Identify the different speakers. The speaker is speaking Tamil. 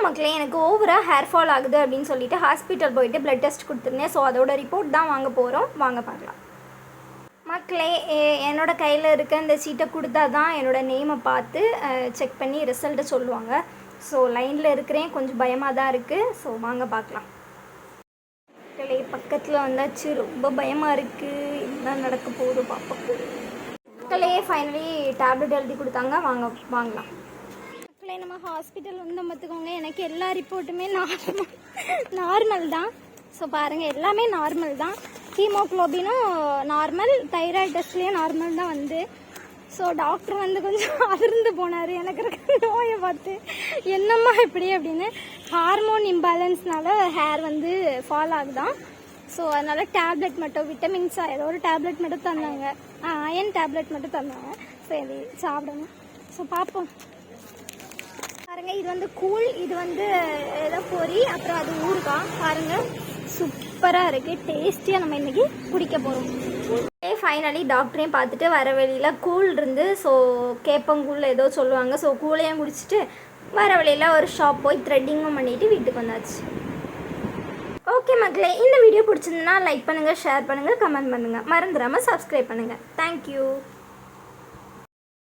Speaker 1: மக்களே, எனக்கு ஓவராக ஹேர் ஃபால் ஆகுது அப்படின்னு சொல்லிட்டு ஹாஸ்பிட்டல் போயிட்டு பிளட் டெஸ்ட் கொடுத்துருந்தேன். ஸோ அதோட ரிப்போர்ட் தான் வாங்க போகிறோம். வாங்க பார்க்கலாம். மக்களே, என்னோட கையில் இருக்க இந்த சீட்டை கொடுத்தா தான் என்னோடய நேமை பார்த்து செக் பண்ணி ரிசல்ட்டை சொல்லுவாங்க. ஸோ லைனில் இருக்கிறேன், கொஞ்சம் பயமாக தான் இருக்குது. ஸோ வாங்க பார்க்கலாம். மக்களே, பக்கத்தில் வந்தாச்சு, ரொம்ப பயமாக இருக்குது. என்ன நடக்க போகுது பார்ப்போம். மக்களே, ஃபைனலி டேப்லெட் எழுதி கொடுத்தாங்க, வாங்கலாம். மக்களே, நம்ம ஹாஸ்பிட்டல் வந்து பார்த்துக்கோங்க, எனக்கு எல்லா ரிப்போர்ட்டுமே நார்மல் தான். ஸோ பாருங்கள், எல்லாமே நார்மல் தான். ஹீமோக்ளோபினும் நார்மல், தைராய்டு டெஸ்ட்லேயும் நார்மல் தான் வந்து. ஸோ டாக்டர் வந்து கொஞ்சம் அதிர்ந்து போனார் எனக்கு இருக்க நோயை பார்த்து. என்னம்மா இப்படி அப்படின்னு. ஹார்மோன் இம்பேலன்ஸ்னால ஹேர் வந்து ஃபால் ஆகுதான். ஸோ அதனால் டேப்லெட் மட்டும், விட்டமின்ஸாக ஏதோ ஒரு டேப்லெட் மட்டும் தந்தாங்க, அயன் டேப்லெட் மட்டும் தந்தாங்க. ஸோ இது சாப்பிடணும். ஸோ பார்ப்போம். பாருங்கள், இது வந்து கூழ், இது வந்து ஏதோ பொரி, அப்புறம் அது ஊறுகாய். பாருங்கள், சூப்பராக இருக்குது, டேஸ்டியாக நம்ம இன்றைக்கி குடிக்க போகிறோம். ஃபைனலி டாக்டரையும் பார்த்துட்டு வர வழியில் கூழ் இருந்து, ஸோ கேப்பங்கூழ் ஏதோ சொல்லுவாங்க. ஸோ கூழையும் குடிச்சிட்டு வர வழியில் ஒரு ஷாப் போய் த்ரெட்டிங்கும் பண்ணிவிட்டு வீட்டுக்கு வந்தாச்சு. ஓகே மக்களே, இந்த வீடியோ பிடிச்சிருந்தனா லைக் பண்ணுங்கள், ஷேர் பண்ணுங்கள், கமெண்ட் பண்ணுங்கள், மறந்துடாமல் சப்ஸ்கிரைப் பண்ணுங்கள். தேங்க்யூ.